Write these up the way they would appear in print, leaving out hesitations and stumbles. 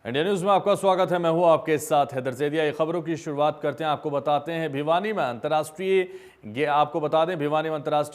India news में आपका स्वागत है। मैं हूं आपके साथ हैदर ज़ैदिया। ये खबरों की शुरुआत करते हैं। आपको बता दें भिवानी में अंतर्राष्ट्रीय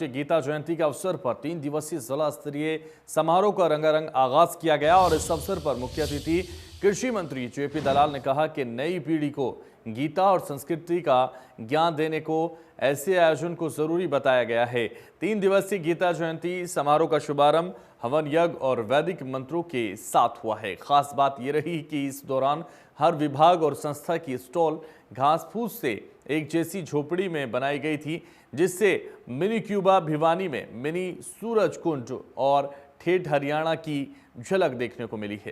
गीता जयंती के अवसर पर 3 दिवसीय जिला स्तरीय समारोह का रंगारंग आगाज किया गया और इस अवसर पर मुख्य अतिथि कृषि मंत्री जेपी दलाल ने कहा कि नई पीढ़ी को गीता और संस्कृति का ज्ञान देने को ऐसे आयोजन को जरूरी बताया गया है। 3 दिवसीय गीता जयंती समारोह का शुभारंभ हवन यज्ञ और वैदिक मंत्रों के साथ हुआ है। खास बात यह रही कि इस दौरान हर विभाग और संस्था की स्टॉल घास फूस से एक जैसी झोपड़ी में बनाई गई थी, जिससे मिनी क्यूबा भिवानी में मिनी सूरज कुंड और ठेठ हरियाणा की झलक देखने को मिली है।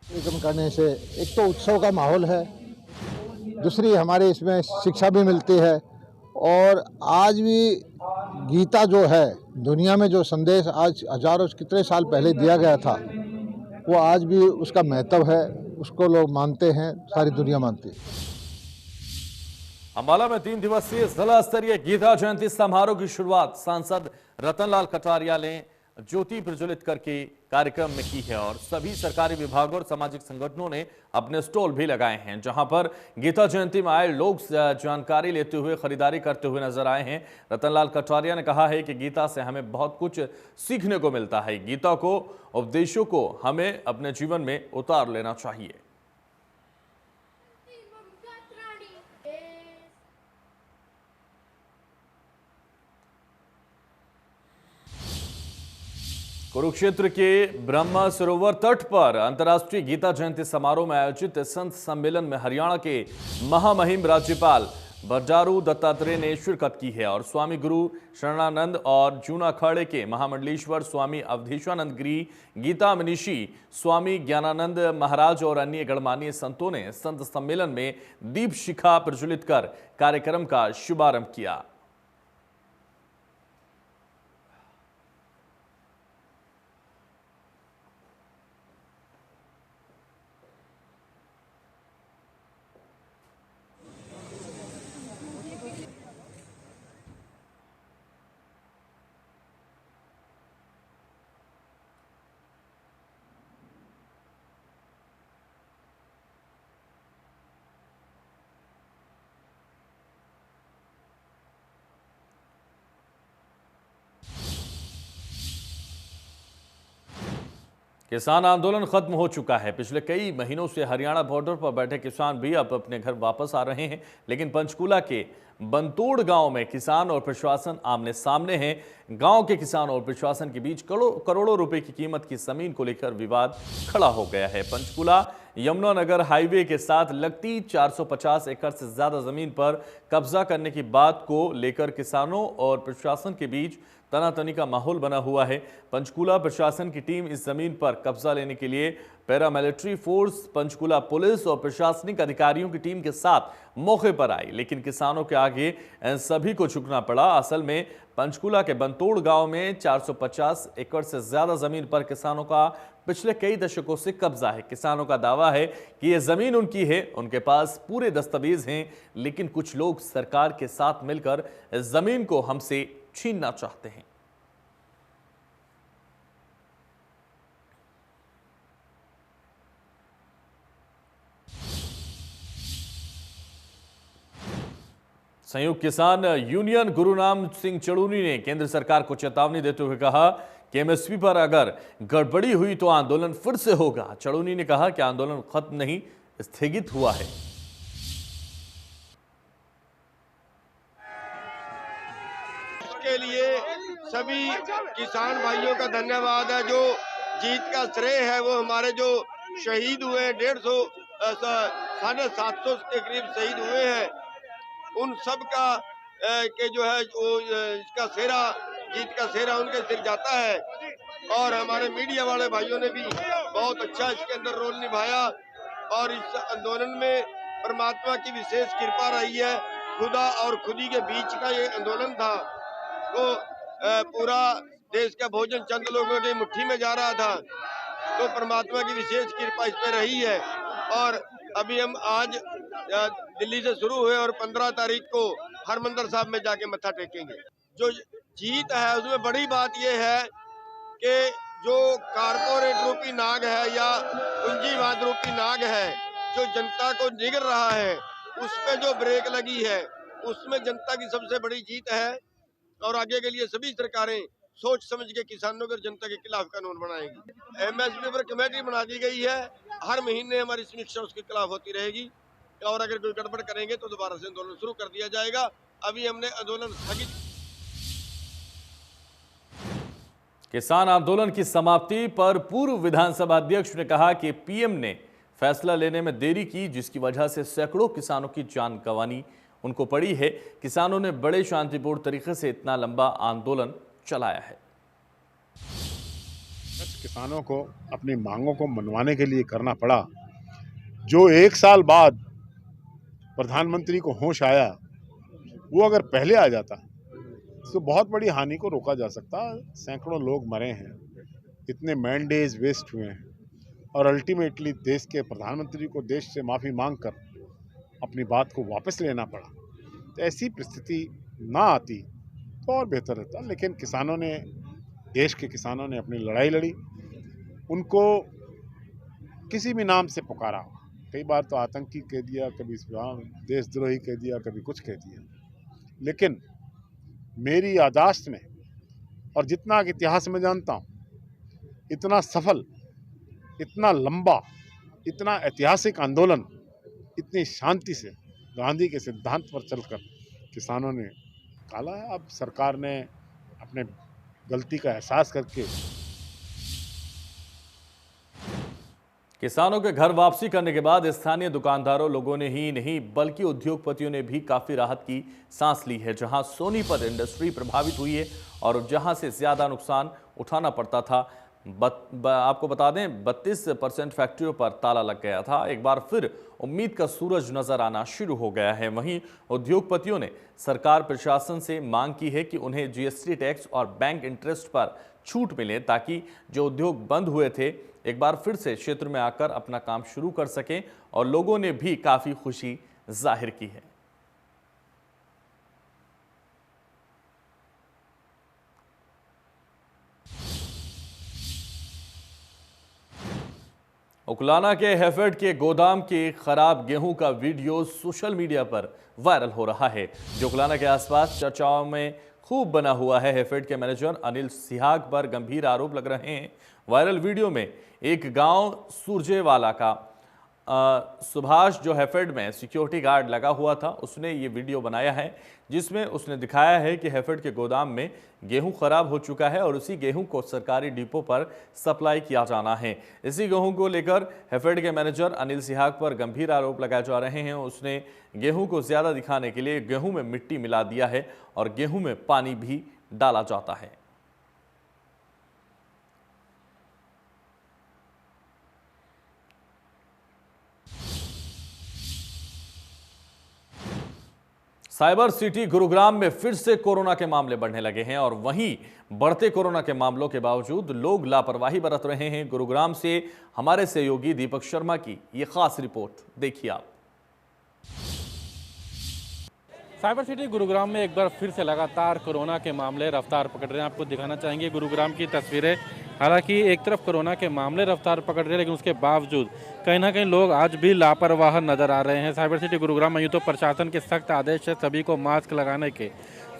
कार्यक्रम करने से एक तो उत्सव का माहौल है, दूसरी हमारे इसमें शिक्षा भी मिलती है और आज भी गीता जो है दुनिया में जो संदेश आज हजारों कितने साल पहले दिया गया था वो आज भी उसका महत्व है, उसको लोग मानते हैं, सारी दुनिया मानती है। अंबाला में 3 दिवसीय जिला स्तरीय गीता जयंती समारोह की शुरुआत सांसद रतनलाल कटारिया ने ज्योति प्रज्वलित करके कार्यक्रम में की है और सभी सरकारी विभागों और सामाजिक संगठनों ने अपने स्टॉल भी लगाए हैं, जहां पर गीता जयंती में आए लोग जानकारी लेते हुए खरीदारी करते हुए नजर आए हैं। रतनलाल कटारिया ने कहा है कि गीता से हमें बहुत कुछ सीखने को मिलता है। गीता को उपदेशों को हमें अपने जीवन में उतार लेना चाहिए। कुरुक्षेत्र के ब्रह्म सरोवर तट पर अंतर्राष्ट्रीय गीता जयंती समारोह में आयोजित संत सम्मेलन में हरियाणा के महामहिम राज्यपाल बंडारू दत्तात्रेय ने शिरकत की है और स्वामी गुरु शरणानंद और जूना अखाड़े के महामंडलेश्वर स्वामी अवधेशानंद गिरी, गीता मनीषी स्वामी ज्ञानानंद महाराज और अन्य गणमान्य संतों ने संत सम्मेलन में दीप शिखा प्रज्वलित कर कार्यक्रम का शुभारंभ किया। किसान आंदोलन खत्म हो चुका है। पिछले कई महीनों से हरियाणा बॉर्डर पर बैठे किसान भी अब अपने घर वापस आ रहे हैं, लेकिन पंचकूला के बंतोड़ गांव में किसान और प्रशासन आमने सामने हैं। गांव के किसान और प्रशासन के बीच करोड़ों रुपए की कीमत की जमीन को लेकर विवाद खड़ा हो गया है। पंचकूला यमुनानगर हाईवे के साथ लगती 450 एकड़ से ज्यादा जमीन पर कब्जा करने की बात को लेकर किसानों और प्रशासन के बीच तनातनी का माहौल बना हुआ है। पंचकूला प्रशासन की टीम इस जमीन पर कब्जा लेने के लिए पैरामिलिट्री फोर्स, पंचकूला पुलिस और प्रशासनिक अधिकारियों की टीम के साथ मौके पर आई, लेकिन किसानों के आगे इन सभी को झुकना पड़ा। असल में पंचकूला के बंतोड़ गांव में 450 एकड़ से ज्यादा जमीन पर किसानों का पिछले कई दशकों से कब्जा है। किसानों का दावा है कि यह जमीन उनकी है, उनके पास पूरे दस्तावेज हैं, लेकिन कुछ लोग सरकार के साथ मिलकर इस जमीन को हमसे छीनना चाहते हैं। संयुक्त किसान यूनियन गुरुनाम सिंह चड़ूनी ने केंद्र सरकार को चेतावनी देते हुए कहा कि एमएसपी पर अगर गड़बड़ी हुई तो आंदोलन फिर से होगा। चड़ूनी ने कहा कि आंदोलन खत्म नहीं, स्थगित हुआ है। के लिए सभी किसान भाइयों का धन्यवाद है। जो जीत का श्रेय है वो हमारे जो शहीद हुए 750 के करीब शहीद हुए हैं, उन सब का के जो है वो इसका सेहरा, जीत का सेहरा उनके सिर जाता है। और हमारे मीडिया वाले भाइयों ने भी बहुत अच्छा इसके अंदर रोल निभाया और इस आंदोलन में परमात्मा की विशेष कृपा रही है। खुदा और खुदी के बीच का ये आंदोलन था। तो पूरा देश का भोजन चंद लोगों की मुट्ठी में जा रहा था, तो परमात्मा की विशेष कृपा इस पे रही है। और अभी हम आज दिल्ली से शुरू हुए और 15 तारीख को हरमंदिर साहब में जाके मत्था टेकेंगे। जो जीत है उसमें बड़ी बात यह है कि जो कारपोरेट रूपी नाग है या पूंजीवाद रूपी नाग है जो जनता को निगल रहा है, उस पे जो ब्रेक लगी है उसमें जनता की सबसे बड़ी जीत है। और आगे के लिए सभी सरकारें सोच समझ के किसानों और जनता के खिलाफ कानून बनाएंगी। एमएसपी पर कमेटी बना दी गई है, हर महीने हमारी समीक्षा उसके खिलाफ होती रहेगी और अगर कोई गड़बड़ करेंगे तो दोबारा से आंदोलन शुरू कर दिया जाएगा। अभी हमने आंदोलन स्थगित। किसान आंदोलन की समाप्ति पर पूर्व विधानसभा अध्यक्ष ने कहा कि पीएम ने फैसला लेने में देरी की, जिसकी वजह से सैकड़ों किसानों की जान गंवानी उनको पड़ी है। किसानों ने बड़े शांतिपूर्ण तरीके से इतना लंबा आंदोलन चलाया है। किसानों को अपनी मांगों को मनवाने के लिए करना पड़ा। जो 1 साल बाद प्रधानमंत्री को होश आया, वो अगर पहले आ जाता तो बहुत बड़ी हानि को रोका जा सकता। सैकड़ों लोग मरे हैं, इतने मैंडेज वेस्ट हुए हैं और अल्टीमेटली देश के प्रधानमंत्री को देश से माफ़ी मांगकर अपनी बात को वापस लेना पड़ा। तो ऐसी परिस्थिति ना आती तो और बेहतर रहता। लेकिन किसानों ने, देश के किसानों ने अपनी लड़ाई लड़ी, उनको किसी भी नाम से पुकारा। कई बार तो आतंकी कह दिया, कभी देशद्रोही कह दिया, कभी कुछ कह दिया। लेकिन मेरी याददाश्त में और जितना इतिहास में जानता हूँ, इतना सफल, इतना लंबा, इतना ऐतिहासिक आंदोलन इतनी शांति से गांधी के सिद्धांत पर चलकर किसानों ने निकाला है। अब सरकार ने अपने गलती का एहसास करके किसानों के घर वापसी करने के बाद स्थानीय दुकानदारों, लोगों ने ही नहीं बल्कि उद्योगपतियों ने भी काफी राहत की सांस ली है। जहां सोनीपत इंडस्ट्री प्रभावित हुई है और जहां से ज्यादा नुकसान उठाना पड़ता था। आपको बता दें 32% फैक्ट्रियों पर ताला लग गया था। एक बार फिर उम्मीद का सूरज नजर आना शुरू हो गया है। वहीं उद्योगपतियों ने सरकार प्रशासन से मांग की है कि उन्हें जीएसटी टैक्स और बैंक इंटरेस्ट पर छूट मिले, ताकि जो उद्योग बंद हुए थे एक बार फिर से क्षेत्र में आकर अपना काम शुरू कर सकें। और लोगों ने भी काफी खुशी जाहिर की है। उकलाना के हैफेड के गोदाम के खराब गेहूं का वीडियो सोशल मीडिया पर वायरल हो रहा है, जो उकलाना के आसपास चर्चाओं में खूब बना हुआ है। हैफेड के मैनेजर अनिल सिहाग पर गंभीर आरोप लग रहे हैं। वायरल वीडियो में एक गांव सुरजेवाला का सुभाष, जो हैफेड में सिक्योरिटी गार्ड लगा हुआ था, उसने ये वीडियो बनाया है, जिसमें उसने दिखाया है कि हैफेड के गोदाम में गेहूं खराब हो चुका है और उसी गेहूं को सरकारी डिपो पर सप्लाई किया जाना है। इसी गेहूं को लेकर हैफेड के मैनेजर अनिल सिहाग पर गंभीर आरोप लगाए जा रहे हैं। उसने गेहूं को ज्यादा दिखाने के लिए गेहूं में मिट्टी मिला दिया है और गेहूं में पानी भी डाला जाता है। साइबर सिटी गुरुग्राम में फिर से कोरोना के मामले बढ़ने लगे हैं और वहीं बढ़ते कोरोना के मामलों के बावजूद लोग लापरवाही बरत रहे हैं। गुरुग्राम से हमारे सहयोगी दीपक शर्मा की ये खास रिपोर्ट देखिए आप। साइबर सिटी गुरुग्राम में एक बार फिर से लगातार कोरोना के मामले रफ्तार पकड़ रहे हैं। आपको दिखाना चाहेंगे गुरुग्राम की तस्वीरें। हालांकि एक तरफ कोरोना के मामले रफ्तार पकड़ रहे हैं, लेकिन उसके बावजूद कहीं ना कहीं लोग आज भी लापरवाह नजर आ रहे हैं। साइबर सिटी गुरुग्राम में यूँ तो प्रशासन के सख्त आदेश है सभी को मास्क लगाने के,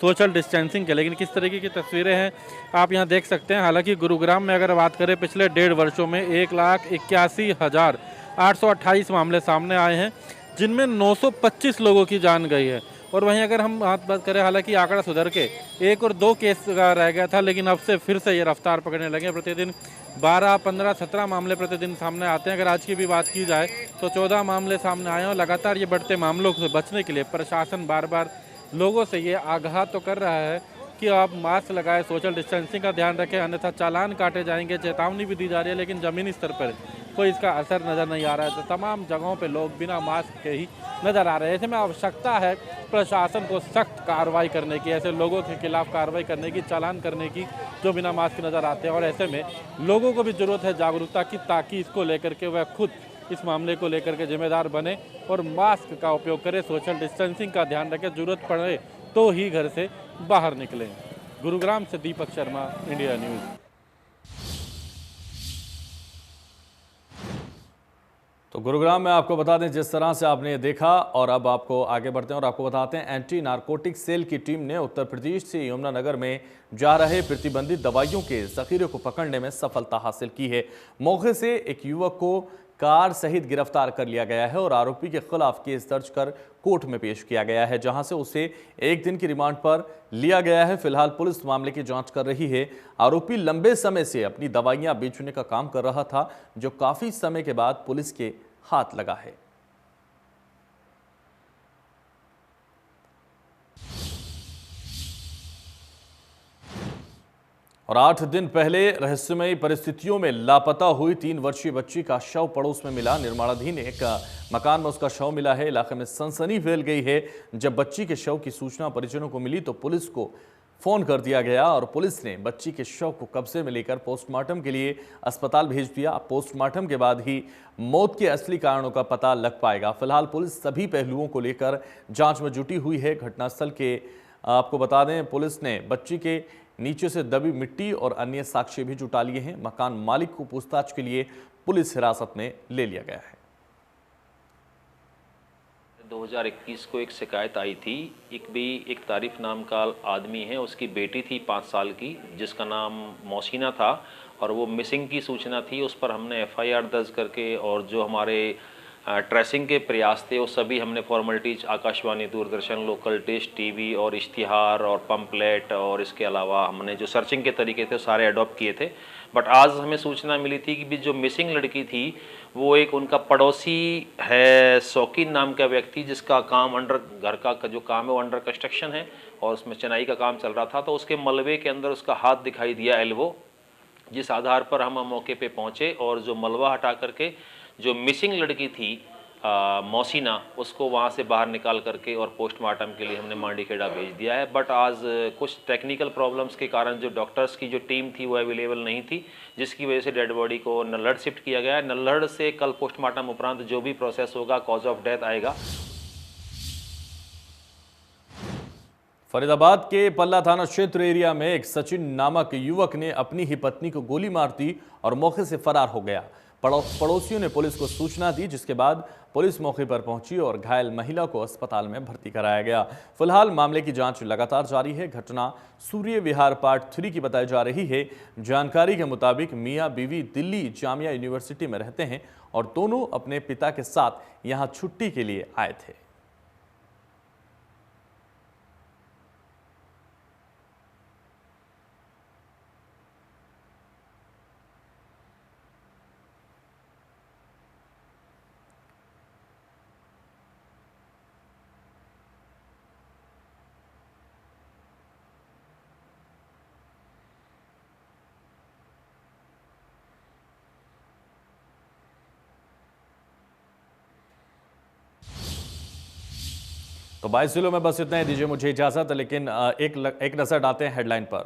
सोशल डिस्टेंसिंग के, लेकिन किस तरीके की तस्वीरें हैं आप यहाँ देख सकते हैं। हालांकि गुरुग्राम में अगर बात करें पिछले 1.5 वर्षों में 1,81,828 मामले सामने आए हैं, जिनमें 925 लोगों की जान गई है। और वहीं अगर हम बात करें, हालांकि आंकड़ा सुधर के 1 और 2 केस रह गया था, लेकिन अब से फिर से ये रफ्तार पकड़ने लगे। प्रतिदिन 12, 15, 17 मामले प्रतिदिन सामने आते हैं। अगर आज की भी बात की जाए तो 14 मामले सामने आए हैं। और लगातार ये बढ़ते मामलों से बचने के लिए प्रशासन बार बार लोगों से ये आगाह तो कर रहा है कि आप मास्क लगाएं, सोशल डिस्टेंसिंग का ध्यान रखें, अन्यथा चालान काटे जाएंगे। चेतावनी भी दी जा रही है, लेकिन ज़मीनी स्तर पर कोई इसका असर नज़र नहीं आ रहा है। तो तमाम जगहों पे लोग बिना मास्क के ही नज़र आ रहे हैं। ऐसे में आवश्यकता है प्रशासन को सख्त कार्रवाई करने की, ऐसे लोगों के खिलाफ कार्रवाई करने की, चालान करने की जो बिना मास्क नज़र आते हैं। और ऐसे में लोगों को भी ज़रूरत है जागरूकता की, ताकि इसको लेकर के वह खुद इस मामले को लेकर के जिम्मेदार बने और मास्क का उपयोग करें, सोशल डिस्टेंसिंग का ध्यान रखें, ज़रूरत पड़े तो ही घर से बाहर निकलें। गुरुग्राम से दीपक शर्मा, इंडिया न्यूज़। तो गुरुग्राम में आपको बता दें, जिस तरह से आपने ये देखा, और अब आपको आगे बढ़ते हैं और आपको बताते हैं, एंटी नारकोटिक सेल की टीम ने उत्तर प्रदेश से यमुनानगर में जा रहे प्रतिबंधित दवाइयों के जखीरे को पकड़ने में सफलता हासिल की है। मौके से एक युवक को कार सहित गिरफ्तार कर लिया गया है और आरोपी के खिलाफ केस दर्ज कर कोर्ट में पेश किया गया है, जहां से उसे 1 दिन की रिमांड पर लिया गया है। फिलहाल पुलिस मामले की जांच कर रही है। आरोपी लंबे समय से अपनी दवाइयां बेचने का काम कर रहा था, जो काफी समय के बाद पुलिस के हाथ लगा है। और 8 दिन पहले रहस्यमयी परिस्थितियों में लापता हुई 3 वर्षीय बच्ची का शव पड़ोस में मिला। निर्माणाधीन एक मकान में उसका शव मिला है। इलाके में सनसनी फैल गई है। जब बच्ची के शव की सूचना परिजनों को मिली तो पुलिस को फोन कर दिया गया और पुलिस ने बच्ची के शव को कब्जे में लेकर पोस्टमार्टम के लिए अस्पताल भेज दिया। पोस्टमार्टम के बाद ही मौत के असली कारणों का पता लग पाएगा। फिलहाल पुलिस सभी पहलुओं को लेकर जांच में जुटी हुई है। घटनास्थल के आपको बता दें, पुलिस ने बच्ची के नीचे से दबी मिट्टी और अन्य साक्ष्य भी जुटा लिए हैं। मकान मालिक को पूछताछ के लिए पुलिस हिरासत में ले लिया गया है। 2021 को एक शिकायत आई थी। एक तारीफ नाम का आदमी है, उसकी बेटी थी 5 साल की, जिसका नाम मौसीना था, और वो मिसिंग की सूचना थी। उस पर हमने FIR दर्ज करके और जो हमारे ट्रेसिंग के प्रयास थे वो सभी हमने formalities Akashvani, Doordarshan, local dish, TV और इश्तिहार और पंपलेट और इसके अलावा हमने जो सर्चिंग के तरीके थे सारे अडॉप्ट किए थे। बट आज हमें सूचना मिली थी कि जो मिसिंग लड़की थी वो एक उनका पड़ोसी है, शौकीन नाम का व्यक्ति, जिसका काम घर का जो काम है वो अंडर कंस्ट्रक्शन है और उसमें चिनाई का काम चल रहा था। तो उसके मलबे के अंदर उसका हाथ दिखाई दिया, एल्बो, जिस आधार पर हम मौके पे पहुंचे और जो मलबा हटा करके जो मिसिंग लड़की थी मौसीना, उसको वहाँ से बाहर निकाल करके और पोस्टमार्टम के लिए हमने मांडीखेड़ा भेज दिया है। बट आज कुछ टेक्निकल प्रॉब्लम्स के कारण जो डॉक्टर्स की जो टीम थी वो अवेलेबल नहीं थी, जिसकी वजह से डेड बॉडी को नल्हड़ शिफ्ट किया गया है। नल्हड़ से कल पोस्टमार्टम उपरांत जो भी प्रोसेस होगा, कॉज ऑफ डेथ आएगा। फरीदाबाद के पल्ला थाना क्षेत्र एरिया में एक सचिन नामक युवक ने अपनी ही पत्नी को गोली मार दी और मौके से फरार हो गया। पड़ोसियों ने पुलिस को सूचना दी, जिसके बाद पुलिस मौके पर पहुंची और घायल महिला को अस्पताल में भर्ती कराया गया। फिलहाल मामले की जांच लगातार जारी है। घटना सूर्य विहार पार्ट 3 की बताई जा रही है। जानकारी के मुताबिक मियां बीवी दिल्ली जामिया यूनिवर्सिटी में रहते हैं और दोनों अपने पिता के साथ यहां छुट्टी के लिए आए थे। तो 22 जिलों में बस इतना ही। दीजिए मुझे इजाजत, लेकिन एक नजर डालते हैं हेडलाइन पर।